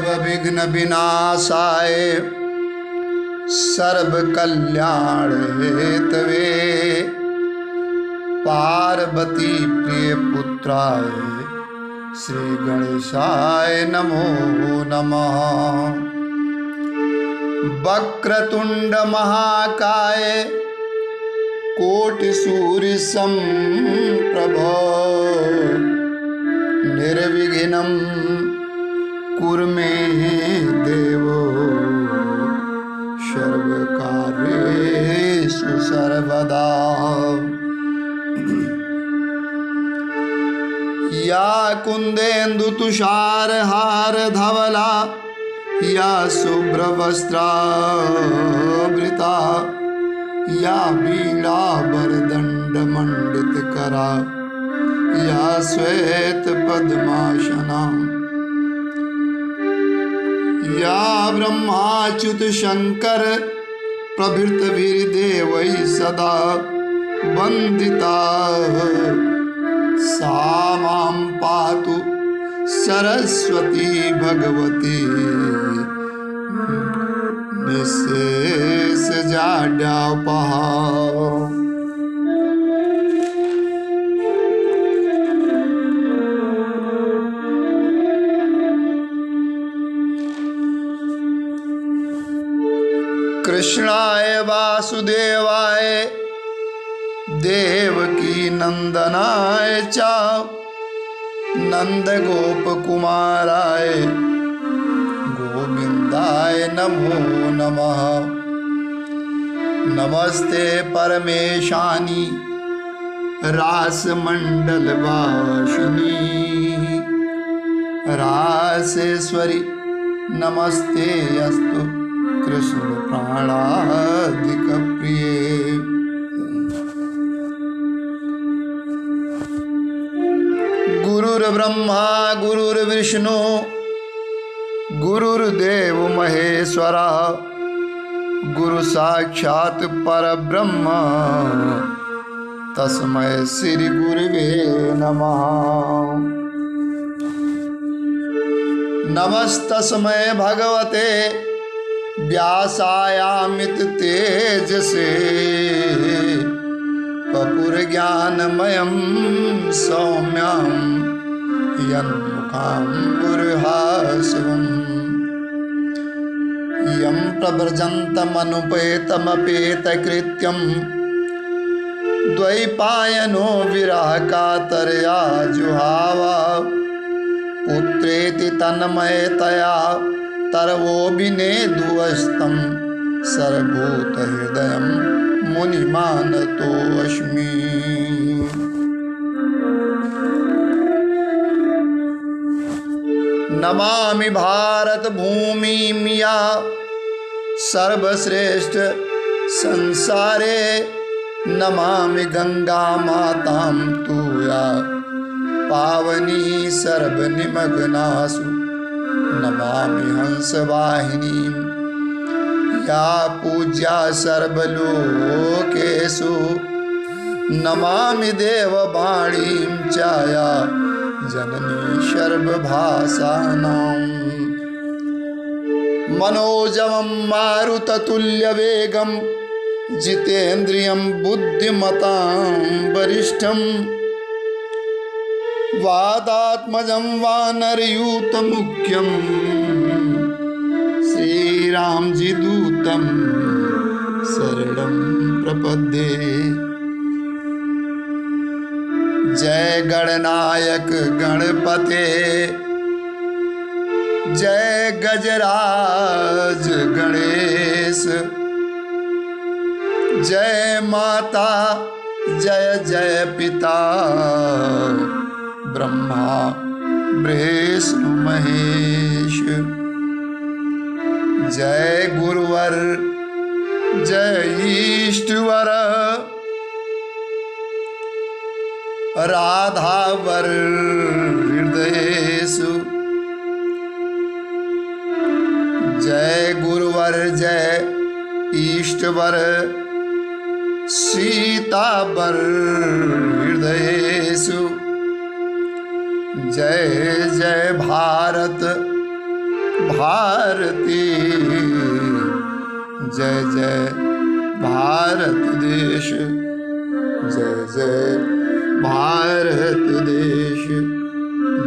सर्वविघ्न विनाशाय सर्वकल्याण हेतवे पार्वती प्रिय पुत्राय श्री गणेशाय नमो नमः। वक्रतुंड महाकाय कोटि सूर्य समप्रभ निर्विघ्नं कुरु मे देवो सर्वकार्येषु सर्वदा। या कुंदेन्दु तुषार हार धवला या शुभ्रवस्त्रावृता या वीणावरदंड मंडित करा या श्वेत पद्मासना या ब्रह्माच्युत शंकर प्रभृतिर्देवैः सदा वंदिता सा मां पातु सरस्वती भगवती निःशेष जाड्यापहा। कृष्णाय वासुदेवाय देवकी नंदनाय च नंद गोप कुमाराय गोविंदाय नमो नमः। नमस्ते परमेशानी रासमंडल वासिनी रासेश्वरी नमस्ते अस्तु कृष्ण प्राणादिक प्रिय। गुरुर्ब्रह्मा गुरुर्विष्णु गुरुर्देव महेश्वरा गुरु साक्षात् परब्रह्म तस्मै श्री गुरुवे नमः। नमस्तस्मै भगवते व्यासायामित तेजसे पपुर्ज्ञानमयं सौम्यं यन्मुखाम्बुरुहासवम् यं प्रव्रजन्तमनुपेतमपेतकृत्यं द्वैपायनो विरहकातरया जुहावा पुत्रेति तन्मयतया तरवोऽभिनेदुस्तं सर्वभूतहृदयं मुनिमानतोऽस्मि। नमामि भारत भूमिं या सर्वश्रेष्ठ संसारे नमामि गंगा मातां तु या पावनी सर्वनिमग्नासु नमामि हंसवाहिनीं या पूज्या सर्वलोकेषु नमामि देववाणीं च या जननी सर्वभाषाणां। मनोजवं मारुततुल्यवेगं जितेन्द्रियं बुद्धिमतां वरिष्ठं वादात्मजं वानरयूतमुख्यं श्रीरामजी दूतं शरणं प्रपद्ये। जय गणनायक गणपते जय गजराज गणेश जय माता जय जय पिता ब्रह्मा विष्णु महेश। जय गुरुवर जय ईष्टवर राधावर हृदयेषु। जय गुरुवर जय ईष्टवर सीतावर हृदयेषु। जय जय भारत भारती, जय जय भारत देश, जय जय भारत देश,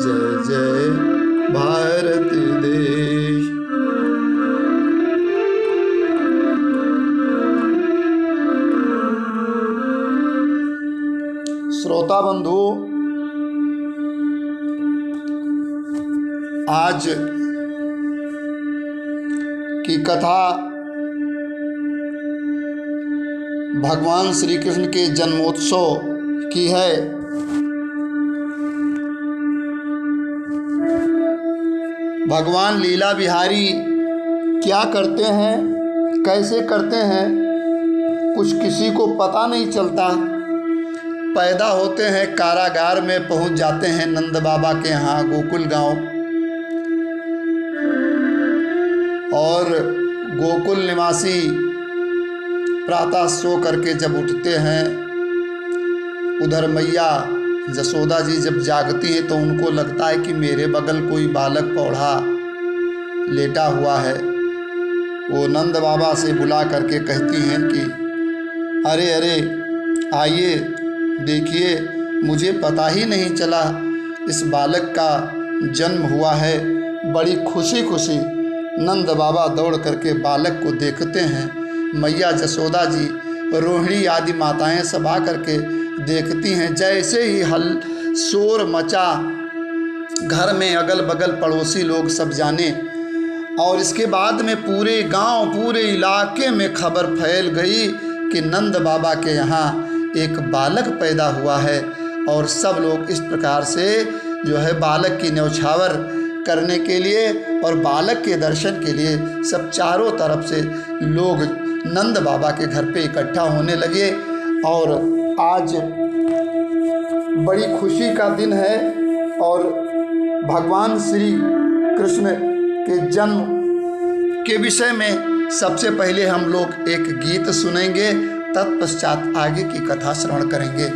जय जय भारत देश। श्रोता बंधु, आज की कथा भगवान श्री कृष्ण के जन्मोत्सव की है। भगवान लीला विहारी क्या करते हैं, कैसे करते हैं, कुछ किसी को पता नहीं चलता। पैदा होते हैं कारागार में, पहुंच जाते हैं नंद बाबा के यहाँ गोकुल गांव, और गोकुल निवासी प्रातः सो करके जब उठते हैं, उधर मैया जसोदा जी जब जागती हैं तो उनको लगता है कि मेरे बगल कोई बालक पौधा लेटा हुआ है। वो नंद बाबा से बुला करके कहती हैं कि अरे अरे आइए देखिए, मुझे पता ही नहीं चला इस बालक का जन्म हुआ है। बड़ी खुशी खुशी नंद बाबा दौड़ करके बालक को देखते हैं। मैया जसोदा जी, रोहिणी आदि माताएं सब आ करके देखती हैं। जैसे ही शोर मचा घर में, अगल बगल पड़ोसी लोग सब जाने, और इसके बाद में पूरे गांव, पूरे इलाके में खबर फैल गई कि नंद बाबा के यहाँ एक बालक पैदा हुआ है। और सब लोग इस प्रकार से जो है बालक की न्यौछावर करने के लिए और बालक के दर्शन के लिए सब चारों तरफ से लोग नंद बाबा के घर पे इकट्ठा होने लगे। और आज बड़ी खुशी का दिन है, और भगवान श्री कृष्ण के जन्म के विषय में सबसे पहले हम लोग एक गीत सुनेंगे, तत्पश्चात आगे की कथा श्रवण करेंगे।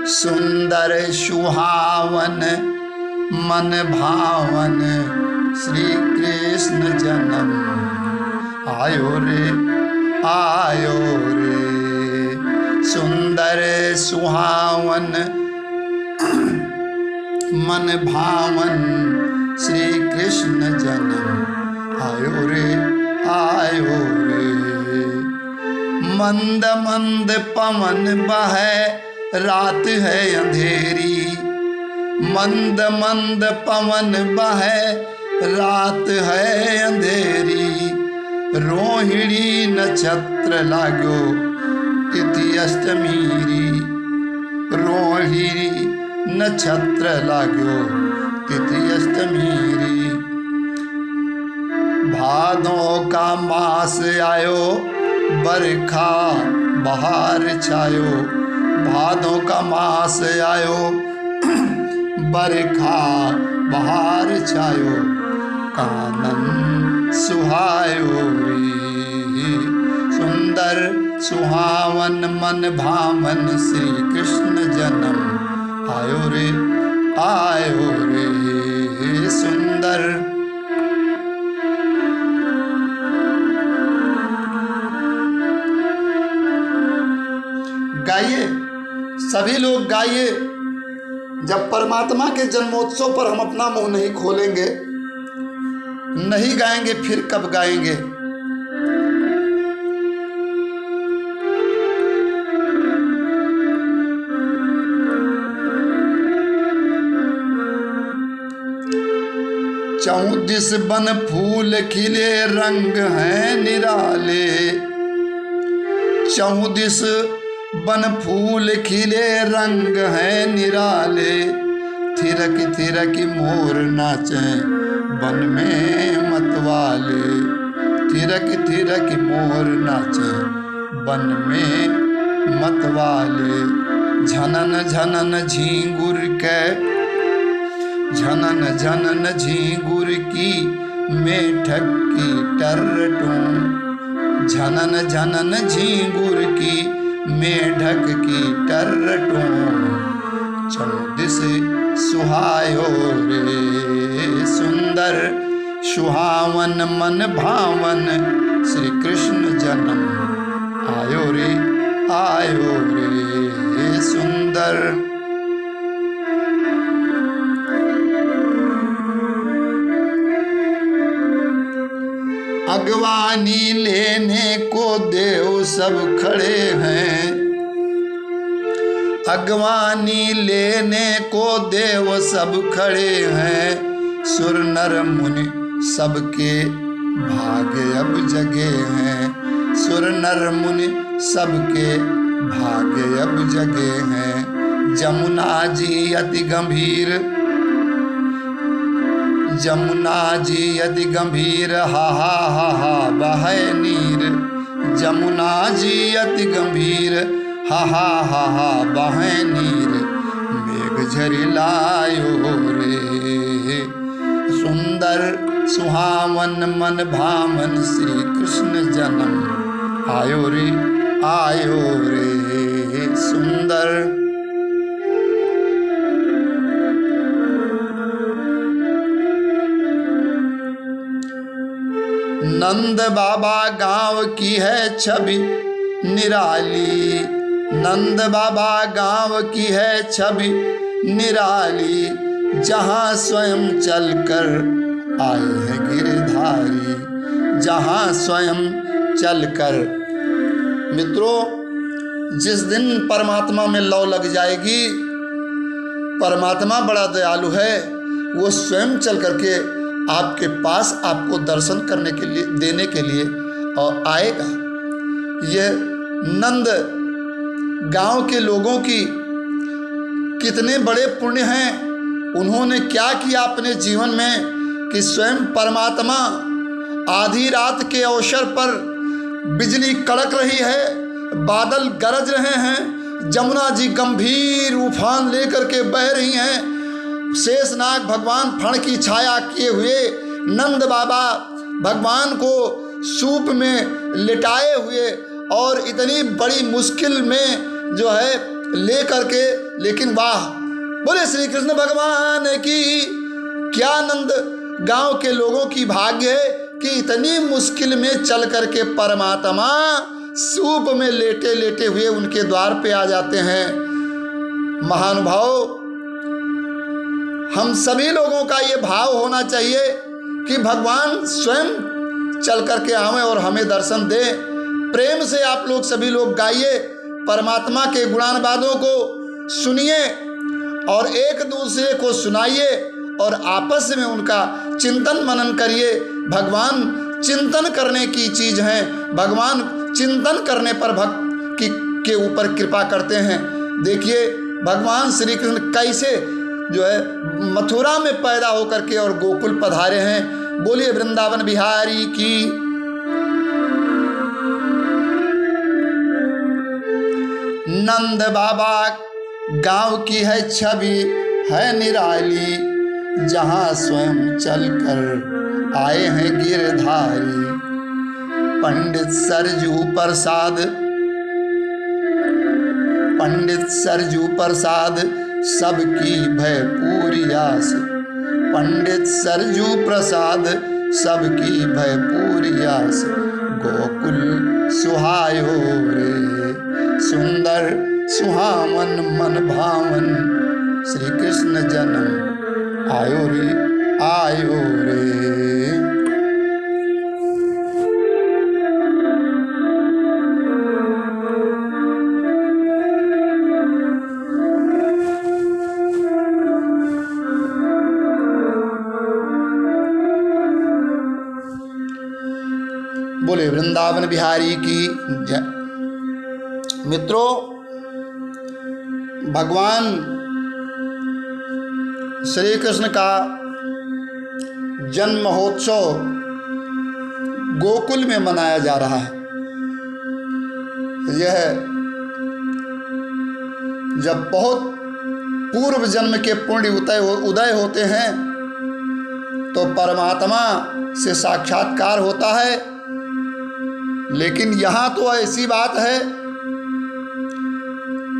सुंदर सुहावन मन भावन श्री कृष्ण जन्म आयो रे आयो रे। सुंदर सुहावन मन भावन श्री कृष्ण जन्म आयो रे आयो रे। मंद मंद पवन बहे रात है अंधेरी, मंद मंद पवन बहे रात है अंधेरी। रोहिणी नक्षत्र लागो तिथि अष्टमीरी, रोहिणी नक्षत्र लागो तिथि अष्टमीरी। भादों का मास आयो बरखा बहार छायो, भादों का मास आयो बरखा बहार छायो। कानन सुहायो रे। सुंदर सुहावन मन भावन श्री कृष्ण जन्म आयो रे आयो रे। सुंदर गाइए, सभी लोग गाइए। जब परमात्मा के जन्मोत्सव पर हम अपना मुंह नहीं खोलेंगे, नहीं गाएंगे, फिर कब गाएंगे। चौदिस बन फूल खिले रंग हैं निराले, चौदिस बन फूल खिले रंग हैं निराले। थिरक थिरक मोर नाचे बन में मतवाले, थिरक थिरक मोर नाचे बन में मतवाले। झनन झनन झींगुर के, झनन झनन झींगुर की मेढक की टर्रटूं, झनन झनन झींगुर की मेढक की टर्रटों चौदिस सुहायो रे सुंदर सुहावन मन भावन श्री कृष्ण जन्म आयो रे सुंदर। अगवानी लेने को देव सब खड़े हैं, अगवानी लेने को देव सब खड़े हैं, सुर नर मुनि सबके भाग्य अब जगे हैं, सुर नर मुनि सबके भाग्य अब जगे हैं। जमुना जी अति गंभीर, जमुना जी अति गंभीर हा हा बहे नीर, जमुना जी अति गंभीर हा बहे नीर, मेघ झरी लायो रे सुंदर सुहावन मन भावन श्री कृष्ण जन्म आयो रे सुंदर। नंद बाबा गांव की है छवि निराली, नंद बाबा गांव की है छवि निराली, जहां स्वयं चलकर आए हैं गिरधारी, जहां स्वयं चलकर। मित्रों, जिस दिन परमात्मा में लौ लग जाएगी, परमात्मा बड़ा दयालु है, वो स्वयं चल करके आपके पास आपको दर्शन करने के लिए देने के लिए और आएगा। यह नंद गांव के लोगों की कितने बड़े पुण्य हैं, उन्होंने क्या किया अपने जीवन में कि स्वयं परमात्मा आधी रात के अवसर पर बिजली कड़क रही है, बादल गरज रहे हैं, जमुना जी गंभीर उफान लेकर के बह रही हैं, शेषनाग भगवान फण की छाया किए हुए, नंद बाबा भगवान को सूप में लिटाए हुए और इतनी बड़ी मुश्किल में जो है ले करके, लेकिन वाह बोले श्री कृष्ण भगवान की, क्या नंद गांव के लोगों की भाग्य है कि इतनी मुश्किल में चल करके परमात्मा सूप में लेटे लेटे हुए उनके द्वार पे आ जाते हैं। महानुभाव, हम सभी लोगों का ये भाव होना चाहिए कि भगवान स्वयं चल करके आवे और हमें दर्शन दे। प्रेम से आप लोग सभी लोग गाइए, परमात्मा के गुणानुवादों को सुनिए और एक दूसरे को सुनाइए और आपस में उनका चिंतन मनन करिए। भगवान चिंतन करने की चीज है, भगवान चिंतन करने पर भक्त के ऊपर कृपा करते हैं। देखिए भगवान श्री कृष्ण कैसे जो है मथुरा में पैदा होकर के और गोकुल पधारे हैं। बोलिए वृंदावन बिहारी की। नंद बाबा गांव की है छवि है निराली, जहां स्वयं चलकर आए हैं गिरधारी। पंडित सरजू प्रसाद, पंडित सरजू प्रसाद सबकी भयपूरी आस, पंडित सरजू प्रसाद सबकी भयपूरी आस। गोकुल सुहायो रे सुंदर सुहावन मन भावन, श्री कृष्ण जन्म आयो रे। बोले वृंदावन बिहारी की जय। मित्रों, भगवान श्री कृष्ण का जन्म महोत्सव गोकुल में मनाया जा रहा है। यह जब बहुत पूर्व जन्म के पुण्य उदय होते हैं तो परमात्मा से साक्षात्कार होता है लेकिन यहाँ तो ऐसी बात है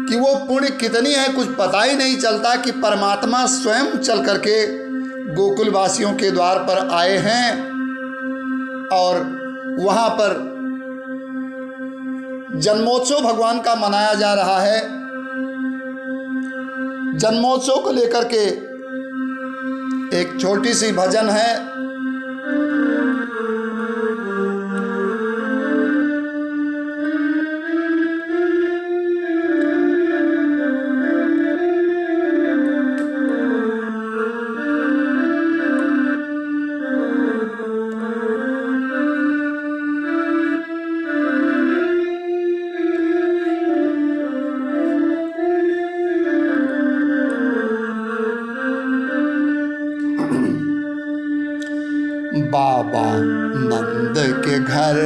कि वो पुण्य कितनी है कुछ पता ही नहीं चलता कि परमात्मा स्वयं चल करके गोकुल वासियों के द्वार पर आए हैं और वहाँ पर जन्मोत्सव भगवान का मनाया जा रहा है। जन्मोत्सव को लेकर के एक छोटी सी भजन है। बाबा नंद के घर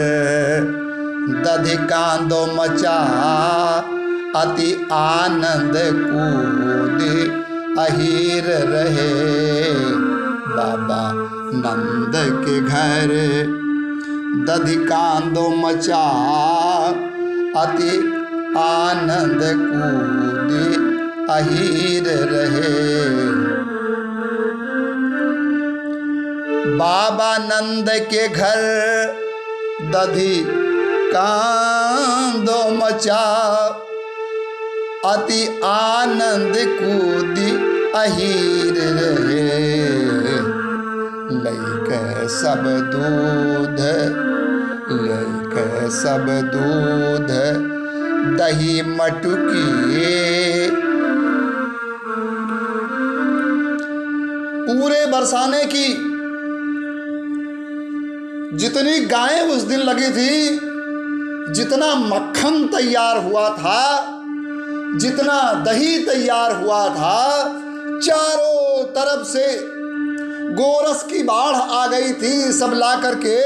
दधि कांदो मचा, अति आनंद कूद अहीर रहे। बाबा नंद के घर दधि कांदो मचा, अति आनंद कूद अहीर रहे। बाबा नंद के घर दधि कांदो मचा, अति आनंद कूदी अहीर रहे। लैके सब दूध, लैके सब दूध दही मटुकी। पूरे बरसाने की जितनी गायें उस दिन लगी थी, जितना मक्खन तैयार हुआ था, जितना दही तैयार हुआ था, चारों तरफ से गोरस की बाढ़ आ गई थी। सब ला करके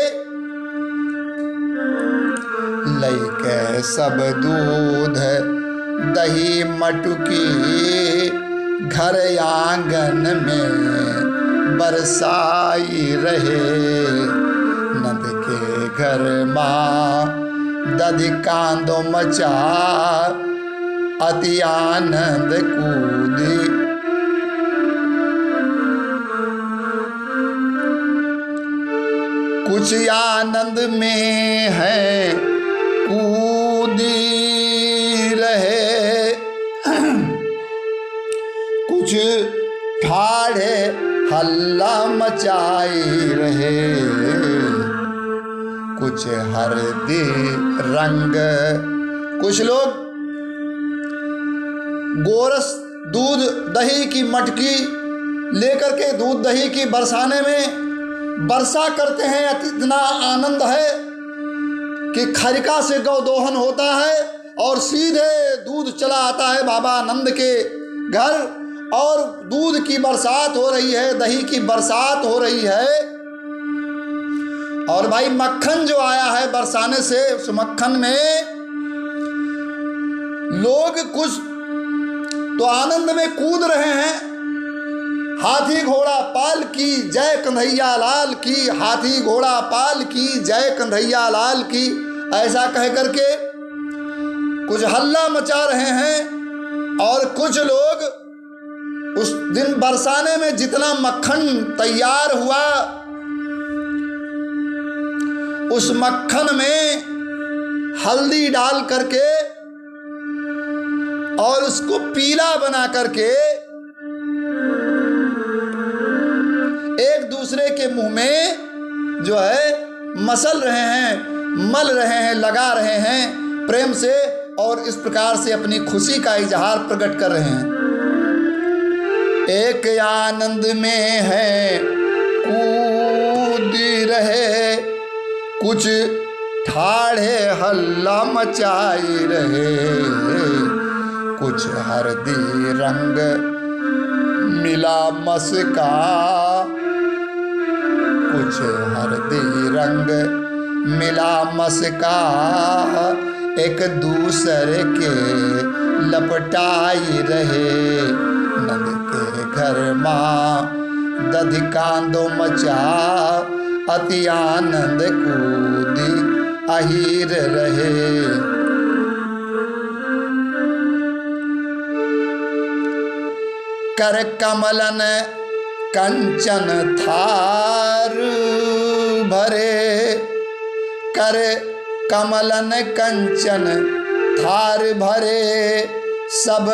लैके सब दूध दही मटुकी, घर आंगन में बरसाई रहे। नंद के घर माँ दधि कांदो मचा, अति आनंद कूदी। कुछ आनंद में है कूदी रहे, कुछ ठाड़े हल्ला मचाई रहे। कुछ हरदी रंग, कुछ लोग गोरस दूध दही की मटकी लेकर के दूध दही की बरसाने में वर्षा करते हैं। इतना आनंद है कि खरिका से गौ दोहन होता है और सीधे दूध चला आता है बाबा नंद के घर, और दूध की बरसात हो रही है, दही की बरसात हो रही है। और भाई मक्खन जो आया है बरसाने से, उस मक्खन में लोग कुछ तो आनंद में कूद रहे हैं। हाथी घोड़ा पाल की जय कन्हैया लाल की, हाथी घोड़ा पाल की जय कन्हैया लाल की, ऐसा कह करके कुछ हल्ला मचा रहे हैं। और कुछ लोग उस दिन बरसाने में जितना मक्खन तैयार हुआ, उस मक्खन में हल्दी डाल करके और उसको पीला बना करके एक दूसरे के मुंह में जो है मसल रहे हैं, मल रहे हैं, लगा रहे हैं प्रेम से, और इस प्रकार से अपनी खुशी का इजहार प्रकट कर रहे हैं। एक आनंद में है कूदी रहे, कुछ ठाड़े हल्ला मचाई रहे। कुछ हरदी रंग मिला मस्का, कुछ हरदी रंग मिला मस्का, एक दूसरे के लपटाई रहे। नंद के घर माँ दधि कांदो मचा, अति आनंद कूदी अहीर रहे। कर कमलन कंचन थार भरे, कर कमलन कंचन थार भरे, सब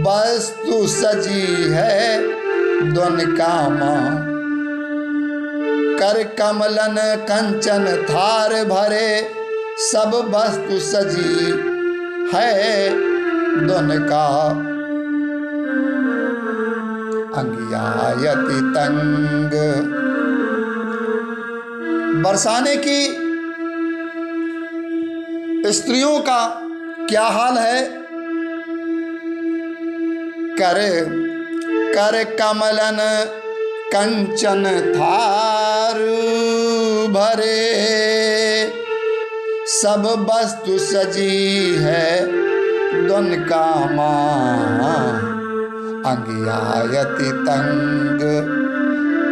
वस्तु सजी है द्वन कामा। कर कमलन कंचन थार भरे, सब वस्तु सजी है द्वन का। अंगियायति तंग, बरसाने की स्त्रियों का क्या हाल है। कर कर कमलन कंचन थार भरे, सब वस्तु सजी है द्वन कामा। अंगियायति तंग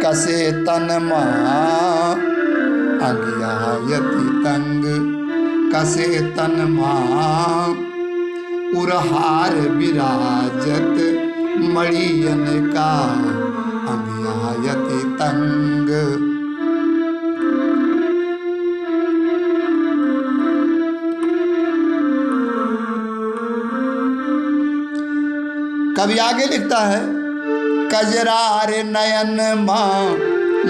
कसे तन मां, अंगियायति तंग कसे तन मां। उरहार विराजत मणियन का, अंगियायति तंग। कवि आगे लिखता है, कजरार नयन मां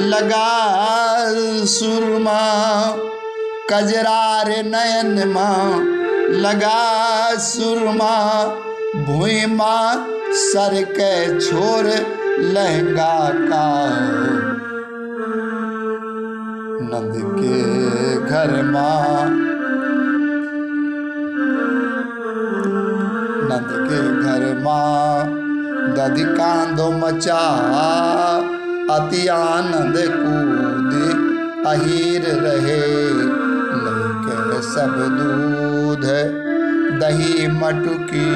लगा सुरमा, कजरार नयन मां लगा सुरमा। भूमि मां सर के छोर लहंगा का, नंद के घर मां, नंद के घर मां दधि कांदो मचा। अति आनंद कूद अहीर रहे, लेके सब दूध दही मटुकी।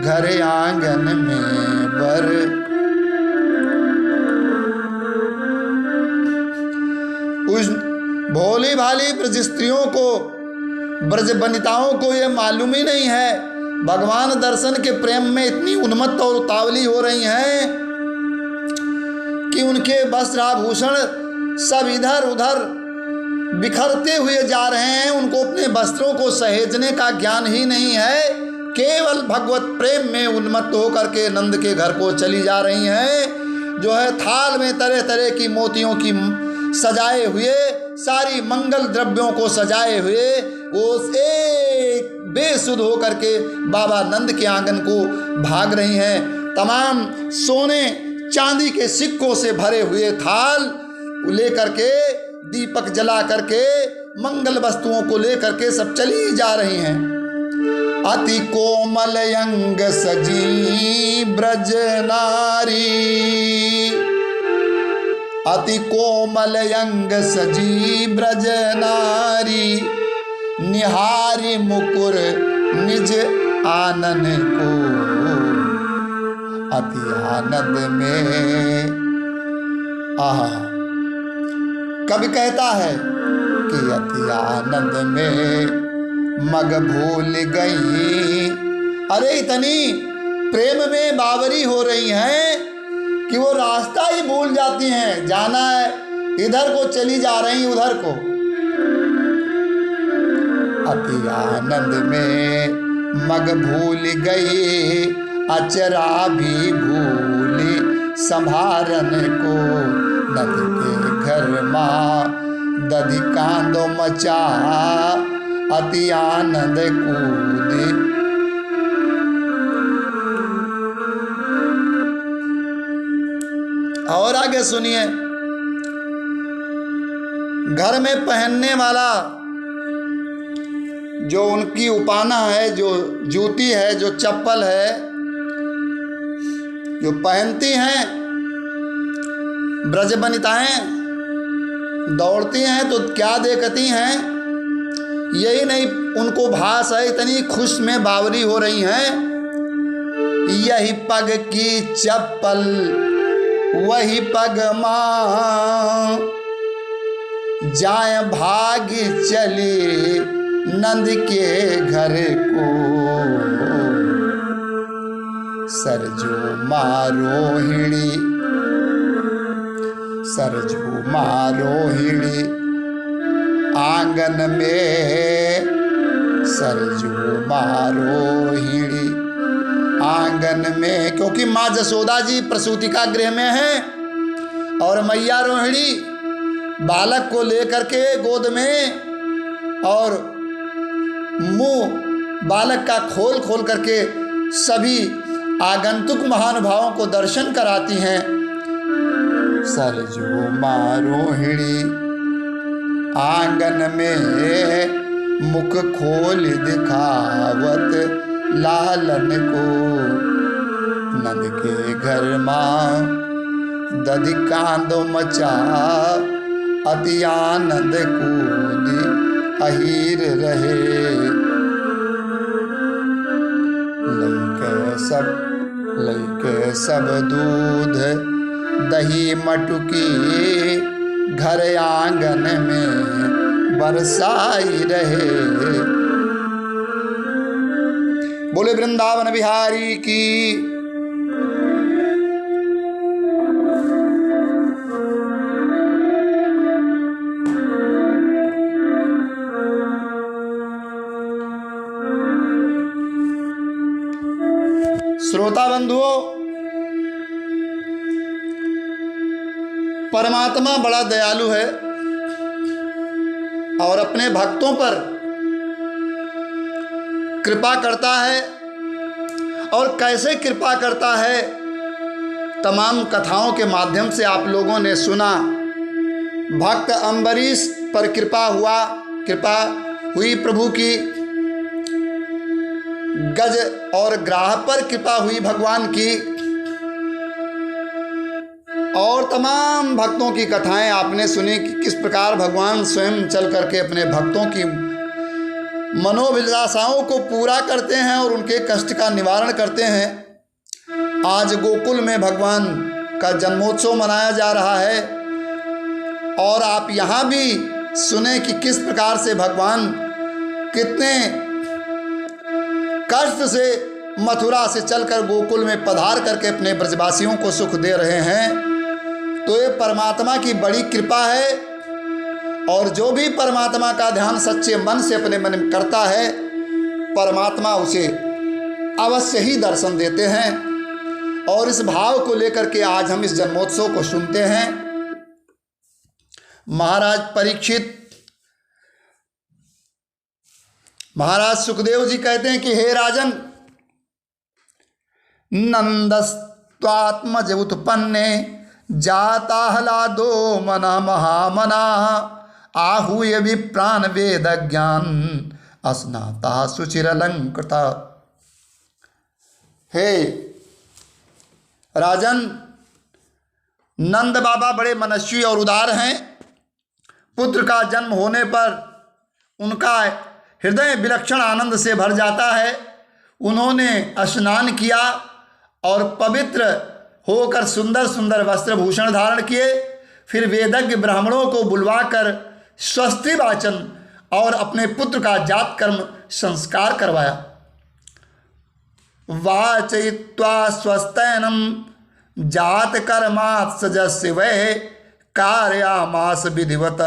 घर आंगन में बर, उस भोली भाली ब्रज स्त्रियों को, ब्रज वनिताओं को ये मालूम ही नहीं है, भगवान दर्शन के प्रेम में इतनी उन्मत्त और उतावली हो रही हैं कि उनके वस्त्र आभूषण सब इधर उधर बिखरते हुए जा रहे हैं। उनको अपने वस्त्रों को सहेजने का ज्ञान ही नहीं है, केवल भगवत प्रेम में उन्मत्त होकर के नंद के घर को चली जा रही हैं। जो है थाल में तरह तरह की मोतियों की सजाए हुए, सारी मंगल द्रव्यों को सजाए हुए, वो एक बेसुध होकर के बाबा नंद के आंगन को भाग रही हैं। तमाम सोने चांदी के सिक्कों से भरे हुए थाल लेकर के, दीपक जला करके, मंगल वस्तुओं को लेकर के सब चली जा रही हैं। अति कोमल अंग सजी ब्रज नारी, अति कोमल अंग सजी ब्रज नारी। निहारी मुकुर निज आनन को, अति आनंद में। आहा, कवि कहता है कि अति आनंद में मग भूल गई। अरे इतनी प्रेम में बावरी हो रही हैं कि वो रास्ता ही भूल जाती हैं। जाना है इधर को चली जा रही उधर को। अति आनंद में मग भूल गई, अचरा भी भूली संभारन को। नदी के घर माँ दधि कांदो मचा, अति आनंद कूदे। और आगे सुनिए, घर में पहनने वाला जो उनकी उपाना है, जो जूती है, जो चप्पल है, जो पहनती हैं ब्रज वनिताएं, दौड़ती हैं तो क्या देखती हैं, यही नहीं उनको भास है। इतनी खुश में बावरी हो रही हैं। यही पग की चप्पल वही पग माँ, जाए भाग चले नंद के घर को, सरजू मारोहिणी, सरजू मारोहिणी आंगन में, सरजू मारोहिणी आंगन में। क्योंकि माँ जसोदा जी प्रसूति का गृह में हैं और मैया रोहिणी बालक को लेकर के गोद में और मुंह बालक का खोल खोल करके सभी आगंतुक महानुभावों को दर्शन कराती हैं। सरजू मारोहिणी आंगन में मुख खोल दिखावत लालन को, नंद के घर माँ दधि कांदो मचा अति आनंद कूदी अहीर रहे। लैके सब दूध दही मटुकी घर आंगन में बरसाई रहे। बोले वृंदावन बिहारी की। श्रोता बंधुओं, परमात्मा बड़ा दयालु है और अपने भक्तों पर कृपा करता है। और कैसे कृपा करता है, तमाम कथाओं के माध्यम से आप लोगों ने सुना। भक्त अम्बरीश पर कृपा हुई प्रभु की, गज और ग्राह पर कृपा हुई भगवान की, और तमाम भक्तों की कथाएं आपने सुनी कि किस प्रकार भगवान स्वयं चल करके अपने भक्तों की मनोभिलाषाओं को पूरा करते हैं और उनके कष्ट का निवारण करते हैं। आज गोकुल में भगवान का जन्मोत्सव मनाया जा रहा है और आप यहाँ भी सुने कि किस प्रकार से भगवान कितने कष्ट से मथुरा से चलकर गोकुल में पधार करके अपने ब्रजवासियों को सुख दे रहे हैं। तो ये परमात्मा की बड़ी कृपा है और जो भी परमात्मा का ध्यान सच्चे मन से अपने मन में करता है, परमात्मा उसे अवश्य ही दर्शन देते हैं। और इस भाव को लेकर के आज हम इस जन्मोत्सव को सुनते हैं। महाराज सुखदेव जी कहते हैं कि हे राजन, नंदस्त्वात्मज उत्पन्ने जाता हलादो मना महामना, आहूय विप्राण वेद ज्ञान अस्नाता सुचिरलंकृता। हे राजन, नंद बाबा बड़े मनस्वी और उदार हैं। पुत्र का जन्म होने पर उनका हृदय विलक्षण आनंद से भर जाता है। उन्होंने स्नान किया और पवित्र होकर सुंदर सुंदर वस्त्र भूषण धारण किए। फिर वेदज्ञ ब्राह्मणों को बुलवाकर स्वस्ति वाचन और अपने पुत्र का जात कर्म संस्कार करवाया। वाचयित्वा स्वस्तैनम जात कर्मात्सजस्य वै कार्यामास विधिवत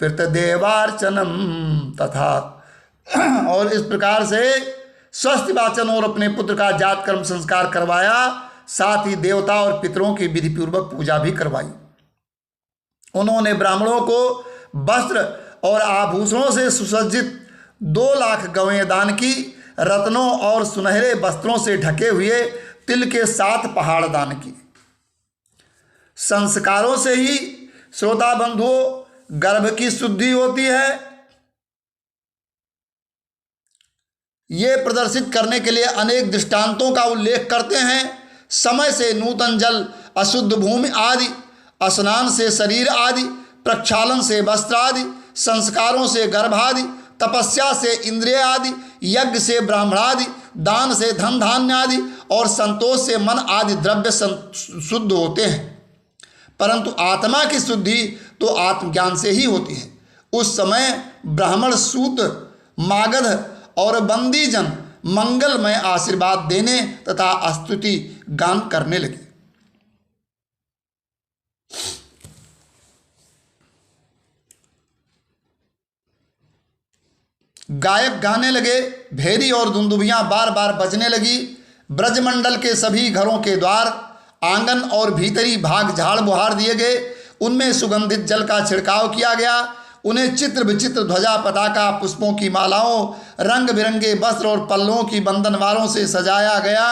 पितृदेवार्चनम तथा। और इस प्रकार से स्वस्थ वाचन और अपने पुत्र का जात कर्म संस्कार करवाया, साथ ही देवता और पितरों की विधि पूर्वक पूजा भी करवाई। उन्होंने ब्राह्मणों को वस्त्र और आभूषणों से सुसज्जित 2 लाख गवें दान की। रत्नों और सुनहरे वस्त्रों से ढके हुए तिल के 7 पहाड़ दान किए। संस्कारों से ही श्रोता बंधुओं गर्भ की शुद्धि होती है। ये प्रदर्शित करने के लिए अनेक दृष्टांतों का उल्लेख करते हैं। समय से नूतन जल, अशुद्ध भूमि आदि, स्नान से शरीर आदि, प्रक्षालन से वस्त्र आदि, संस्कारों से गर्भ आदि, तपस्या से इंद्रिय आदि, यज्ञ से ब्राह्मणादि, दान से धन धान्य आदि और संतोष से मन आदि द्रव्य शुद्ध होते हैं। परंतु आत्मा की शुद्धि तो आत्मज्ञान से ही होती है। उस समय ब्राह्मण, सूत, मागध और बंदीजन मंगलमय आशीर्वाद देने तथा स्तुति गान करने लगे। गायक गाने लगे, भेरी और दुंदुभियां बार बार बजने लगी। ब्रजमंडल के सभी घरों के द्वार, आंगन और भीतरी भाग झाड़ बुहार दिए गए। उनमें सुगंधित जल का छिड़काव किया गया। उन्हें चित्र विचित्र ध्वजा, पताका, पुष्पों की मालाओं, रंग बिरंगे वस्त्र और पल्लों की बंधनवारों से सजाया गया।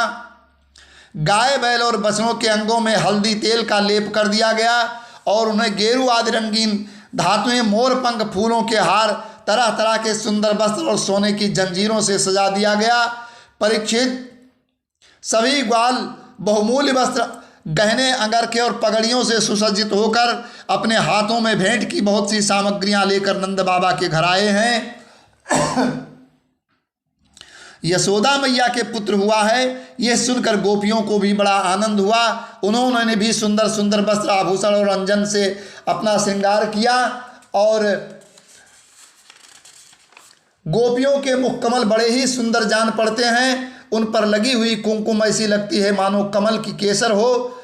गाय, बैल और बछड़ों के अंगों में हल्दी तेल का लेप कर दिया गया और उन्हें गेरू आदि रंगीन धातुएं, मोर पंख, फूलों के हार, तरह तरह के सुंदर वस्त्र और सोने की जंजीरों से सजा दिया गया। परीक्षित सभी ग्वाल बहुमूल्य वस्त्र, गहने, अंगरखे और पगड़ियों से सुसज्जित होकर अपने हाथों में भेंट की बहुत सी सामग्रियां लेकर नंद बाबा के घर आए हैं। यशोदा मैया के पुत्र हुआ है, यह सुनकर गोपियों को भी बड़ा आनंद हुआ। उन्होंने भी सुंदर सुंदर वस्त्र, आभूषण और अंजन से अपना श्रृंगार किया और गोपियों के मुख कमल बड़े ही सुंदर जान पड़ते हैं। उन पर लगी हुई कुमकुम ऐसी लगती है मानो कमल की केसर हो।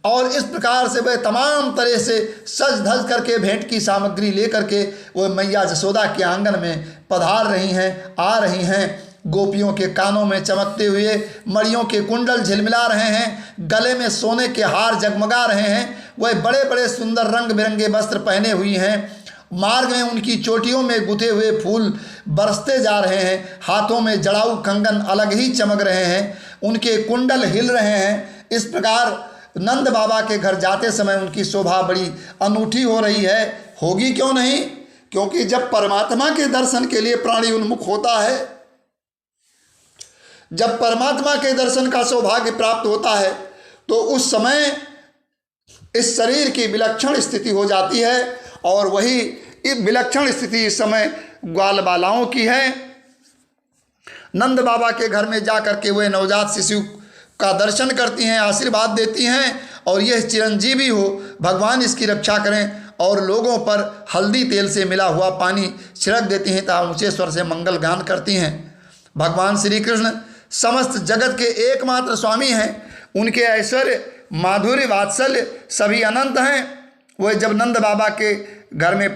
और इस प्रकार से वह तमाम तरह से सज धज करके भेंट की सामग्री लेकर के वह मैया यशोदा के आंगन में पधार रही हैं, आ रही हैं। गोपियों के कानों में चमकते हुए मणियों के कुंडल झिलमिला रहे हैं, गले में सोने के हार जगमगा रहे हैं। वह बड़े बड़े सुंदर रंग बिरंगे वस्त्र पहने हुई हैं। मार्ग में उनकी चोटियों में गुथे हुए फूल बरसते जा रहे हैं। हाथों में जड़ाऊ कंगन अलग ही चमक रहे हैं, उनके कुंडल हिल रहे हैं। इस प्रकार नंद बाबा के घर जाते समय उनकी शोभा बड़ी अनूठी हो रही है। होगी क्यों नहीं, क्योंकि जब परमात्मा के दर्शन के लिए प्राणी उन्मुख होता है, जब परमात्मा के दर्शन का सौभाग्य प्राप्त होता है, तो उस समय इस शरीर की विलक्षण स्थिति हो जाती है। और वही विलक्षण स्थिति इस समय ग्वाल बालाओं की है। नंद बाबा के घर में जाकर के वे नवजात शिशु का दर्शन करती हैं, आशीर्वाद देती हैं और यह चिरंजीवी हो, भगवान इसकी रक्षा करें। और लोगों पर हल्दी तेल से मिला हुआ पानी छिड़क देती हैं तथा ऊंचे स्वर से मंगल गान करती हैं। भगवान श्री कृष्ण समस्त जगत के एकमात्र स्वामी हैं। उनके ऐश्वर्य, माधुर्य, वात्सल्य सभी अनंत हैं। वह जब नंद बाबा के घर में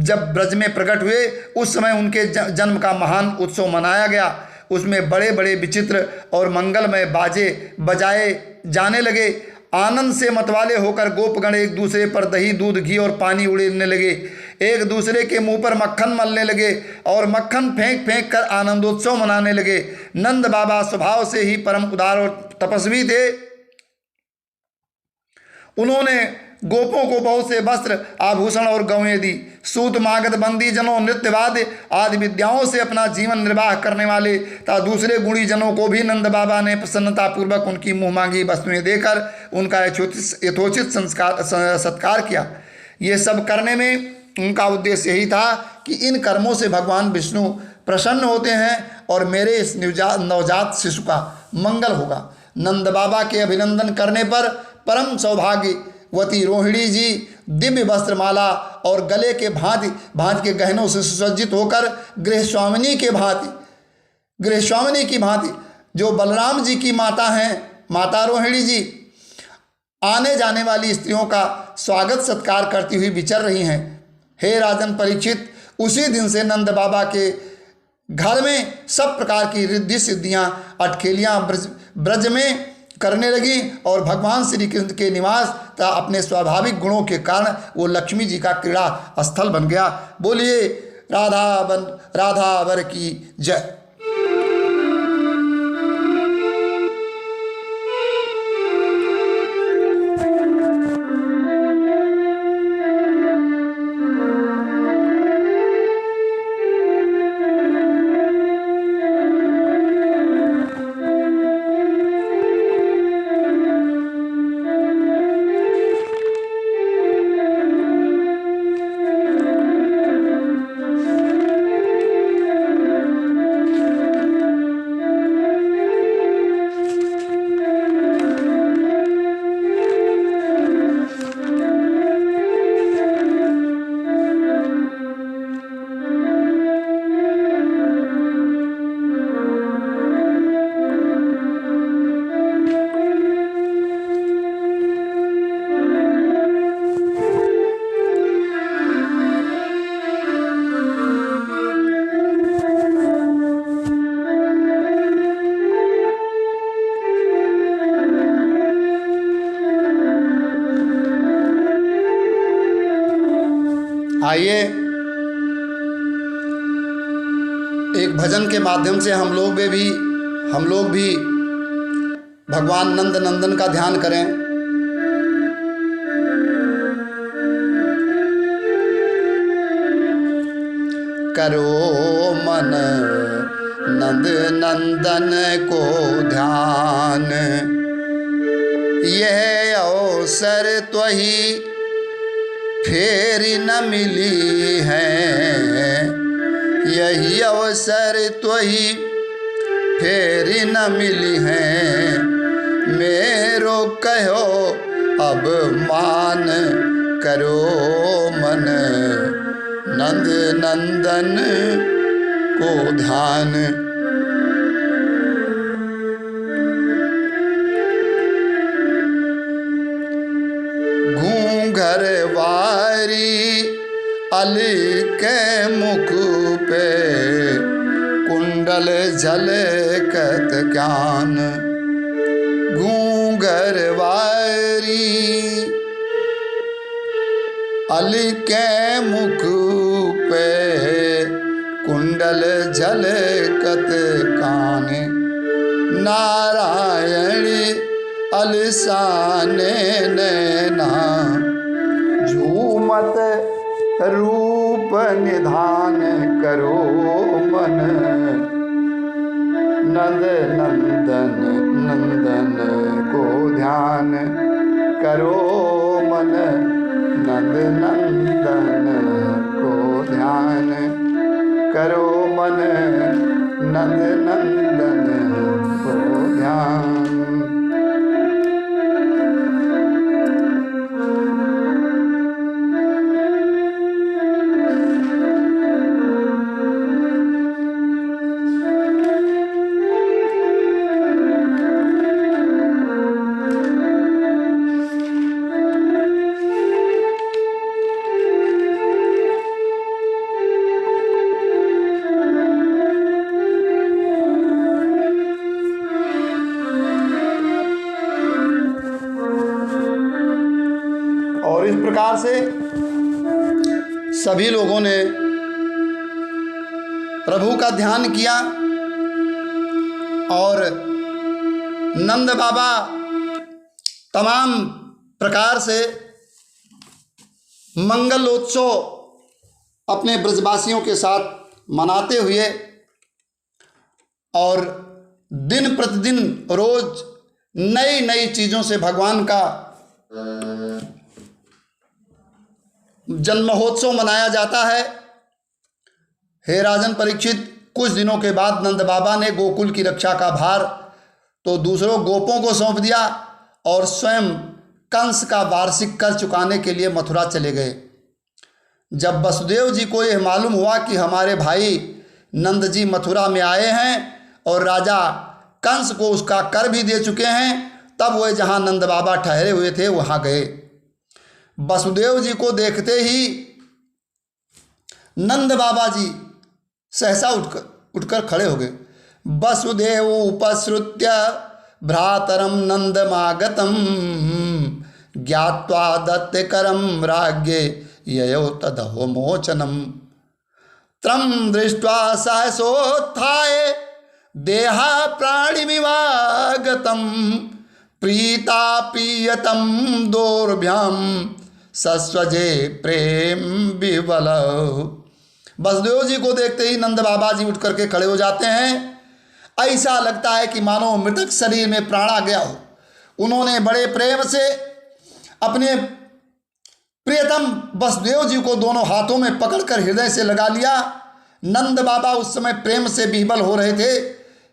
जब ब्रज में प्रकट हुए, उस समय उनके जन्म का महान उत्सव मनाया गया। उसमें बड़े बड़े विचित्र और मंगलमय बाजे बजाए जाने लगे। आनंद से मतवाले होकर गोपगण एक दूसरे पर दही, दूध, घी और पानी उड़ेलने लगे। एक दूसरे के मुंह पर मक्खन मलने लगे और मक्खन फेंक फेंक कर आनंदोत्सव मनाने लगे। नंद बाबा स्वभाव से ही परम उदार और तपस्वी थे। उन्होंने गोपों को बहुत से वस्त्र, आभूषण और गौएं दी। सूत, मागध, बंदी जनों, नृत्यवाद्य आदि विद्याओं से अपना जीवन निर्वाह करने वाले तथा दूसरे गुणी जनों को भी नंद बाबा ने प्रसन्नतापूर्वक उनकी मुँह मांगी वस्तुएं देकर उनका यथोचित सत्कार किया। ये सब करने में उनका उद्देश्य यही था कि इन कर्मों से भगवान विष्णु प्रसन्न होते हैं और मेरे इस नवजात शिशु का मंगल होगा। नंद बाबा के अभिनंदन करने पर परम सौभाग्यवती रोहिणी जी दिव्य वस्त्रमाला और गले के भांति भांति के गहनों से सुसज्जित होकर गृहस्वामिनी की भांति जो बलराम जी की माता हैं, माता रोहिणी जी, आने जाने वाली स्त्रियों का स्वागत सत्कार करती हुई विचर रही हैं। हे राजन परीक्षित, उसी दिन से नंद बाबा के घर में सब प्रकार की रिद्धि सिद्धियां, अटखेलियां ब्रज में करने लगी और भगवान श्री कृष्ण के निवास तथा अपने स्वाभाविक गुणों के कारण वो लक्ष्मी जी का क्रीड़ा स्थल बन गया। बोलिए राधा वर की जय। आइए एक भजन के माध्यम से हम लोग भी भगवान नंद नंदन का ध्यान करें। करो मन नंद नंदन को ध्यान, यह अवसर त्वही फेर न मिली है, यही अवसर त्वही फेर न मिली है। मेरो कहो अब मान, करो मन नंद नंदन को ध्यान। घूंघर वारी अल के मुख पे, कुंडल झलकत ज्ञान। घूंघर वारी अल के मुख पे, कुंडल झलकत कान। नारायण अलसाने नैना, झूमत रूप निधान। करो मन नंद नंदन नंदन को ध्यान, करो मन नंद नंदन को ध्यान, करो मन नंद नंदन को ध्यान। और इस प्रकार से सभी लोगों ने प्रभु का ध्यान किया और नंद बाबा तमाम प्रकार से मंगलोत्सव अपने ब्रजवासियों के साथ मनाते हुए और दिन प्रतिदिन रोज नई नई चीज़ों से भगवान का जन्म महोत्सव मनाया जाता है। हे राजन परीक्षित, कुछ दिनों के बाद नंद बाबा ने गोकुल की रक्षा का भार तो दूसरों गोपों को सौंप दिया और स्वयं कंस का वार्षिक कर चुकाने के लिए मथुरा चले गए। जब वसुदेव जी को यह मालूम हुआ कि हमारे भाई नंद जी मथुरा में आए हैं और राजा कंस को उसका कर भी दे चुके हैं, तब वह जहाँ नंद बाबा ठहरे हुए थे वहाँ गए। वसुदेव जी को देखते ही नंद बाबा जी सहसा उठकर खड़े हो गए। वसुदेव उपसृत्य भ्रातरम नंदमागतम, ज्ञात्वा दत्तकरम राज्ञे ययो तदहो मोचनम। त्रम दृष्ट्वा सहसोत्थाय देहा प्राणिमिवागतम, प्रीता प्रियतम दोर्भ्याम सस्वजे प्रेम विवल। वसुदेव जी को देखते ही नंद बाबा जी उठ करके खड़े हो जाते हैं। ऐसा लगता है कि मानो मृतक शरीर में प्राण आ गया हो। उन्होंने बड़े प्रेम से अपने प्रियतम वसुदेव जी को दोनों हाथों में पकड़कर हृदय से लगा लिया। नंद बाबा उस समय प्रेम से विह्वल हो रहे थे।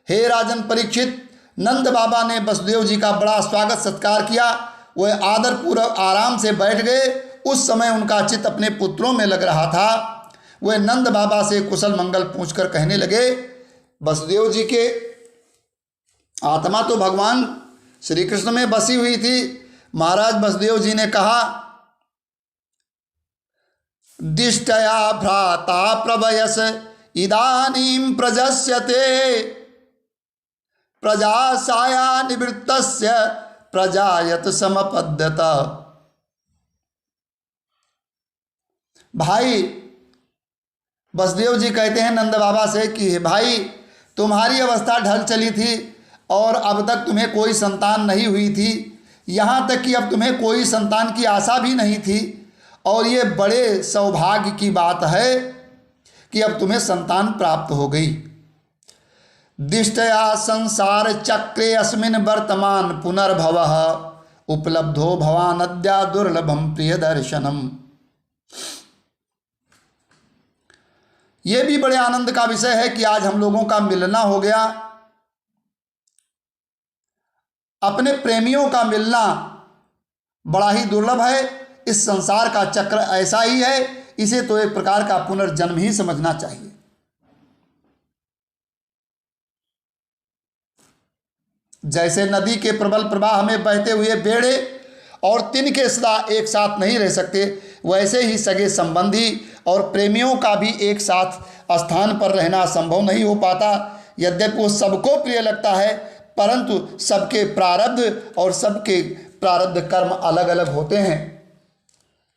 हे राजन परीक्षित, नंद बाबा ने वसुदेव जी का बड़ा स्वागत सत्कार किया। वह आदरपूर्वक आराम से बैठ गए। उस समय उनका चित्त अपने पुत्रों में लग रहा था। वह नंद बाबा से कुशल मंगल पूछकर कहने लगे। वसुदेव जी के आत्मा तो भगवान श्री कृष्ण में बसी हुई थी। महाराज वसुदेव जी ने कहा, दिष्टया भ्राता प्रभयस इदानीं प्रजस्यते, प्रजा साया निवृत्तस्य प्रजायत समपद्यत। भाई वसुदेव जी कहते हैं नंद बाबा से कि भाई तुम्हारी अवस्था ढल चली थी और अब तक तुम्हें कोई संतान नहीं हुई थी, यहाँ तक कि अब तुम्हें कोई संतान की आशा भी नहीं थी, और ये बड़े सौभाग्य की बात है कि अब तुम्हें संतान प्राप्त हो गई। दिष्टया संसार चक्रे अस्मिन् वर्तमान पुनर्भवः उपलब्धो भवानद्या दुर्लभम प्रिय दर्शनम। ये भी बड़े आनंद का विषय है कि आज हम लोगों का मिलना हो गया। अपने प्रेमियों का मिलना बड़ा ही दुर्लभ है। इस संसार का चक्र ऐसा ही है, इसे तो एक प्रकार का पुनर्जन्म ही समझना चाहिए। जैसे नदी के प्रबल प्रवाह में बहते हुए बेड़े और तिनके सदा एक साथ नहीं रह सकते, वैसे ही सगे संबंधी और प्रेमियों का भी एक साथ स्थान पर रहना संभव नहीं हो पाता। यद्यपि वो सबको प्रिय लगता है, परंतु सबके प्रारब्ध और सबके प्रारब्ध कर्म अलग अलग होते हैं।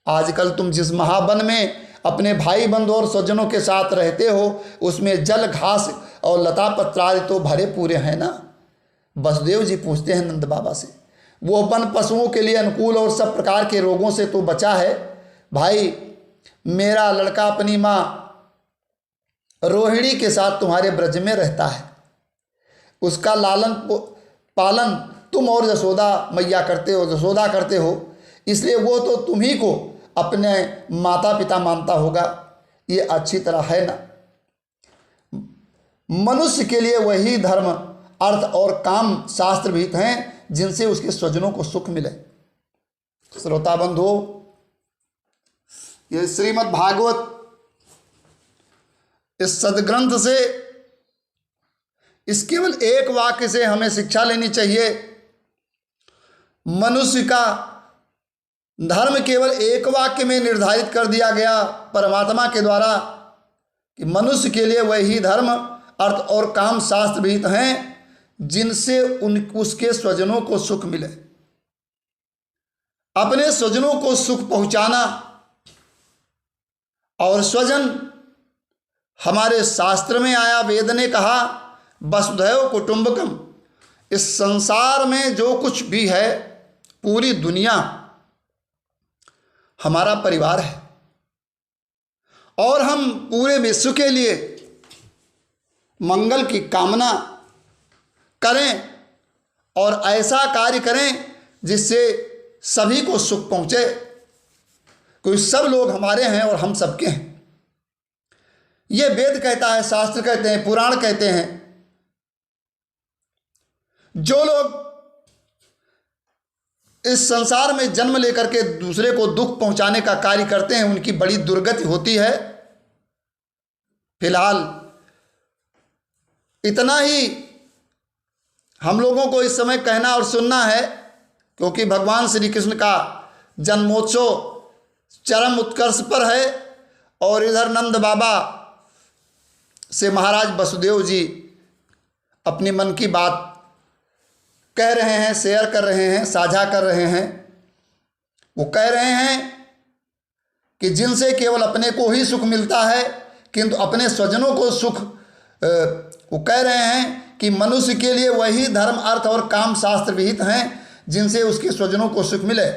आजकल तुम जिस महावन में अपने भाई बंधु और स्वजनों के साथ रहते हो, उसमें जल घास और लता पत्रादि तो भरे पूरे हैं ना। वसुदेव जी पूछते हैं नंद बाबा से, वो वन पशुओं के लिए अनुकूल और सब प्रकार के रोगों से तो बचा है। भाई मेरा लड़का अपनी माँ रोहिणी के साथ तुम्हारे ब्रज में रहता है, उसका लालन पालन तुम और यशोदा मैया करते हो, यशोदा करते हो, इसलिए वो तो तुम्ही को अपने माता पिता मानता होगा। ये अच्छी तरह है ना। मनुष्य के लिए वही धर्म अर्थ और काम शास्त्र विहित हैं जिनसे उसके स्वजनों को सुख मिले। श्रोता बंधुओं, ये श्रीमद् भागवत इस सदग्रंथ से, इस केवल एक वाक्य से हमें शिक्षा लेनी चाहिए। मनुष्य का धर्म केवल एक वाक्य में निर्धारित कर दिया गया परमात्मा के द्वारा कि मनुष्य के लिए वही धर्म अर्थ और काम शास्त्र विहित हैं जिनसे उसके स्वजनों को सुख मिले। अपने स्वजनों को सुख पहुंचाना और स्वजन, हमारे शास्त्र में आया, वेद ने कहा वसुधैव कुटुंबकम। इस संसार में जो कुछ भी है, पूरी दुनिया हमारा परिवार है और हम पूरे विश्व के लिए मंगल की कामना करें और ऐसा कार्य करें जिससे सभी को सुख पहुंचे। कोई सब लोग हमारे हैं और हम सबके हैं। ये वेद कहता है, शास्त्र कहते हैं, पुराण कहते हैं। जो लोग इस संसार में जन्म लेकर के दूसरे को दुख पहुंचाने का कार्य करते हैं, उनकी बड़ी दुर्गति होती है। फिलहाल इतना ही हम लोगों को इस समय कहना और सुनना है, क्योंकि भगवान श्री कृष्ण का जन्मोत्सव चरम उत्कर्ष पर है और इधर नंद बाबा से महाराज वसुदेव जी अपनी मन की बात कह रहे हैं, शेयर कर रहे हैं, साझा कर रहे हैं। वो कह रहे हैं कि जिनसे केवल अपने को ही सुख मिलता है किंतु अपने स्वजनों को सुख, वो कह रहे हैं कि मनुष्य के लिए वही धर्म अर्थ और काम शास्त्र विहित हैं जिनसे उसके स्वजनों को सुख मिले।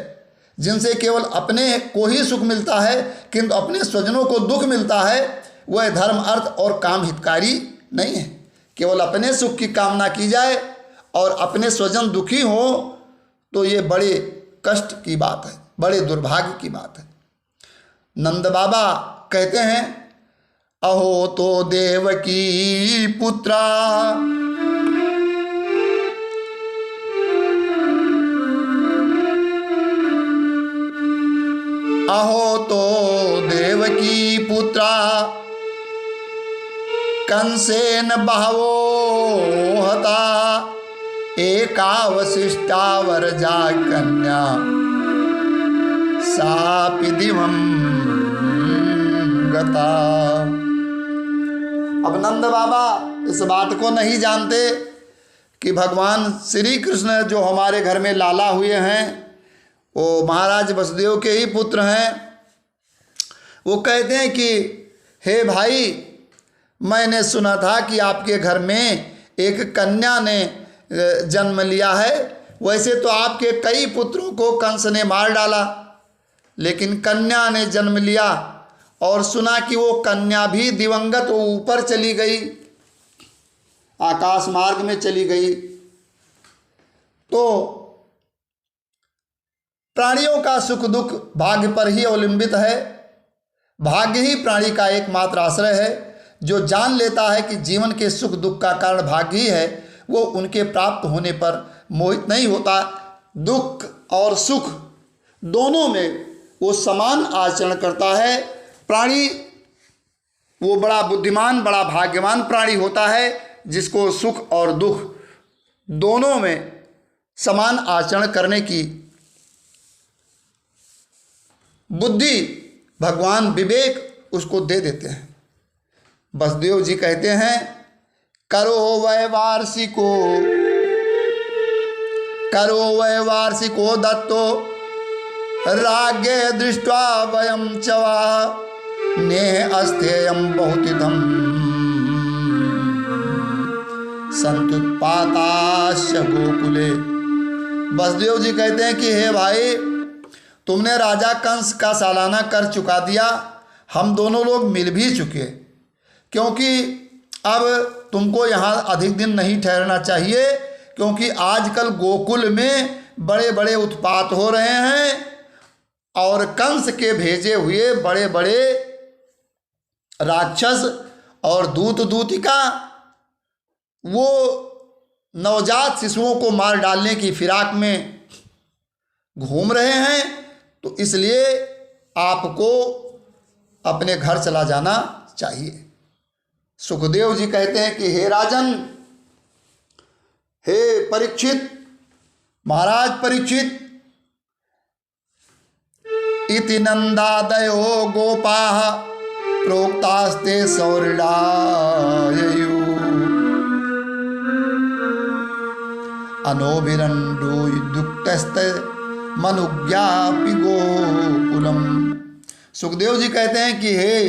जिनसे केवल अपने को ही सुख मिलता है किंतु अपने स्वजनों को दुख मिलता है, वह धर्म अर्थ और काम हितकारी नहीं है। केवल अपने सुख की कामना की जाए और अपने स्वजन दुखी हो तो ये बड़े कष्ट की बात है, बड़े दुर्भाग्य की बात है। नंद बाबा कहते हैं, अहो तो देवकी पुत्रा अहो तो देवकी पुत्रा कंसेन बहवो हता एकावशिष्टा वरजा कन्या सापि दिवं गता। अब नंद बाबा इस बात को नहीं जानते कि भगवान श्री कृष्ण जो हमारे घर में लाला हुए हैं वो महाराज वसुदेव के ही पुत्र हैं। वो कहते हैं कि हे भाई, मैंने सुना था कि आपके घर में एक कन्या ने जन्म लिया है। वैसे तो आपके कई पुत्रों को कंस ने मार डाला, लेकिन कन्या ने जन्म लिया और सुना कि वो कन्या भी दिवंगत वो ऊपर चली गई, आकाश मार्ग में चली गई। तो प्राणियों का सुख दुख भाग्य पर ही अवलंबित है। भाग्य ही प्राणी का एकमात्र आश्रय है। जो जान लेता है कि जीवन के सुख दुख का कारण भाग्य ही है, वो उनके प्राप्त होने पर मोहित नहीं होता। दुख और सुख दोनों में वो समान आचरण करता है। प्राणी वो बड़ा बुद्धिमान, बड़ा भाग्यवान प्राणी होता है जिसको सुख और दुख दोनों में समान आचरण करने की बुद्धि भगवान विवेक उसको दे देते हैं। वसुदेव जी कहते हैं, करो वै वार्षिको दत्तो राज्ञे दृष्ट्वा वयं च वा नेह अस्तेयं बहुतिदं संतुत्पाताश्च गोकुले। वसुदेव जी कहते हैं कि हे भाई, तुमने राजा कंस का सालाना कर चुका दिया, हम दोनों लोग मिल भी चुके, क्योंकि अब तुमको यहाँ अधिक दिन नहीं ठहरना चाहिए, क्योंकि आजकल गोकुल में बड़े बड़े उत्पात हो रहे हैं और कंस के भेजे हुए बड़े बड़े राक्षस और दूत दूतिका वो नवजात शिशुओं को मार डालने की फिराक में घूम रहे हैं। तो इसलिए आपको अपने घर चला जाना चाहिए। सुखदेव जी कहते हैं कि हे राजन, हे परीक्षित, महाराज परीक्षित, इति नंदादयो गोपाः प्रोक्तास्ते सौरिडाययु अनोभिरण्डुक्तस्ते मनुज्ञापि गोकुलम। सुखदेव जी कहते हैं कि हे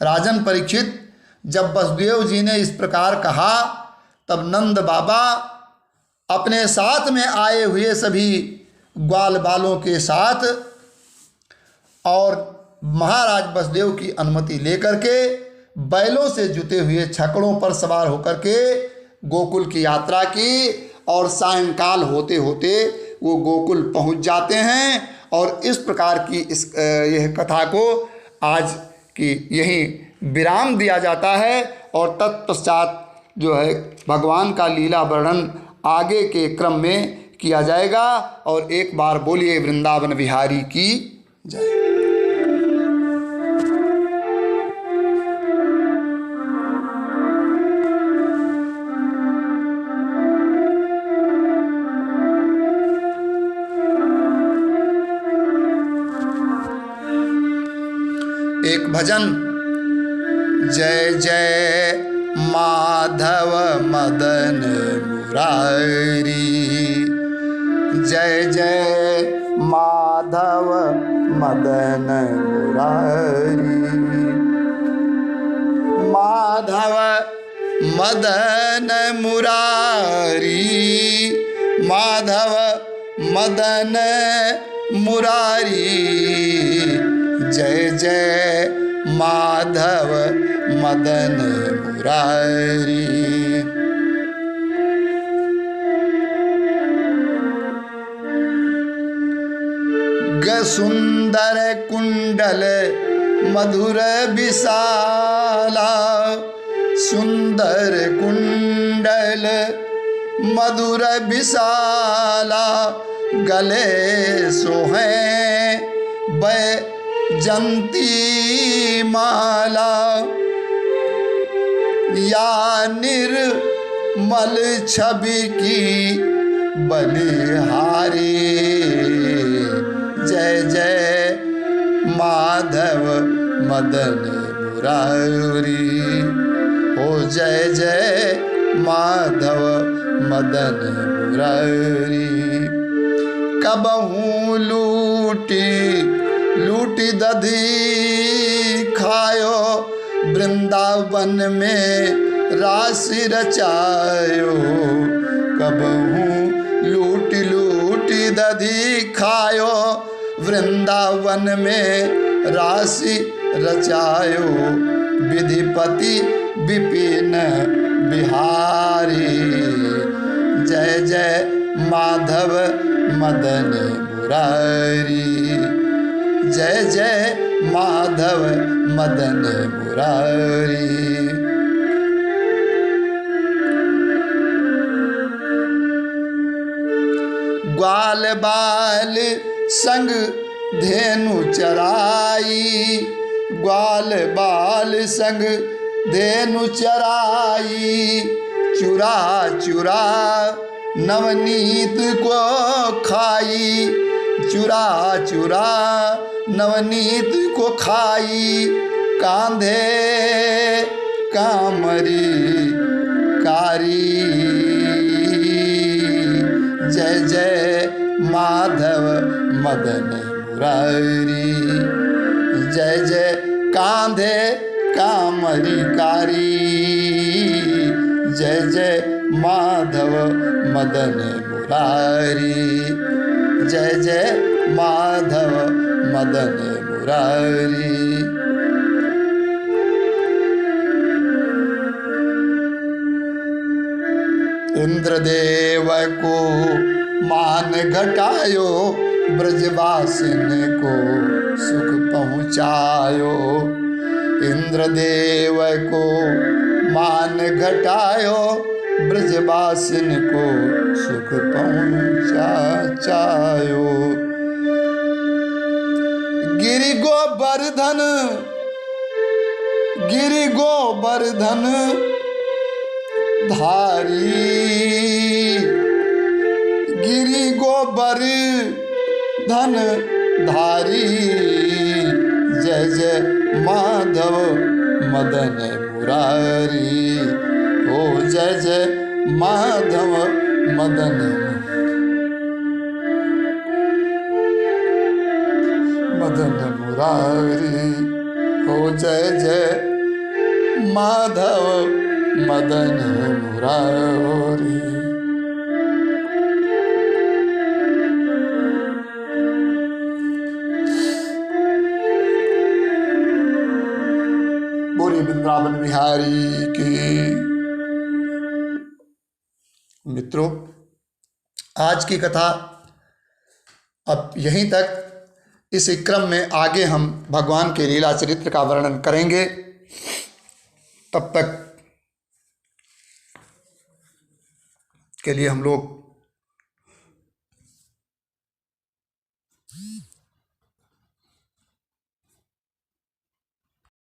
राजन परीक्षित, जब वसुदेव जी ने इस प्रकार कहा तब नंद बाबा अपने साथ में आए हुए सभी ग्वाल बालों के साथ और महाराज वसुदेव की अनुमति लेकर के बैलों से जुते हुए छकड़ों पर सवार होकर के गोकुल की यात्रा की और सायंकाल होते होते वो गोकुल पहुंच जाते हैं। और इस प्रकार की यह कथा को आज की यहीं विराम दिया जाता है और तत्पश्चात जो है भगवान का लीला वर्णन आगे के क्रम में किया जाएगा। और एक बार बोलिए वृंदावन विहारी की जय। एक भजन, जय जय माधव मदन मुरारी, जय जय माधव मदन मुरारी, माधव मदन मुरारी, माधव मदन मुरारी, जय जय माधव मदन मुरारी। सुंदर कुंडल मधुर विशाला, सुंदर कुंडल मधुर विशाला, गले सोहे बैजंती माला, या निर्मल छवि की बलिहारी, जय जय माधव मदन मुरारी, हो जय जय माधव मदन मुरारी। कबहू लूटी लूटी दधी खायो, वृंदावन में रास रचायो। कबहू लूट लूट दधी खायो, वृंदावन में रास रचायो। विधिपति विपिन बिहारी, जय जय माधव मदन मुरारी, जय जय माधव मदन मुरारी। ग्वाल बाल संग धेनु चराई, ग्वाल बाल संग धेनु चराई। चुरा चुरा नवनीत को खाई, चुरा चुरा नवनीत को खाई। कांधे कामरी कारी, जय जय माधव मदन मुरारी, जय जय कांधे कामरी कारी। जय जय माधव मदन मुरारी, जय जय माधव मदन मुरारी। इंद्रदेव को मान घटायो, ब्रजवासिन को सुख पहुँचायो। इंद्रदेव को मान घटायो, ब्रजवासिन को सुख पहुँचायो। गिरि गोवर्धन, गिरि गोवर्धन धारी, गिरि गोवर्धन धारी। जय जय माधव मदन मुरारी, ओ जय जय माधव मदन मदन मुरारी, ओ जय जय माधव मदन मुरारी। बोले वृंदावन बिहारी की। मित्रों, आज की कथा अब यहीं तक। इस क्रम में आगे हम भगवान के लीला चरित्र का वर्णन करेंगे। तब तक के लिए हम लोग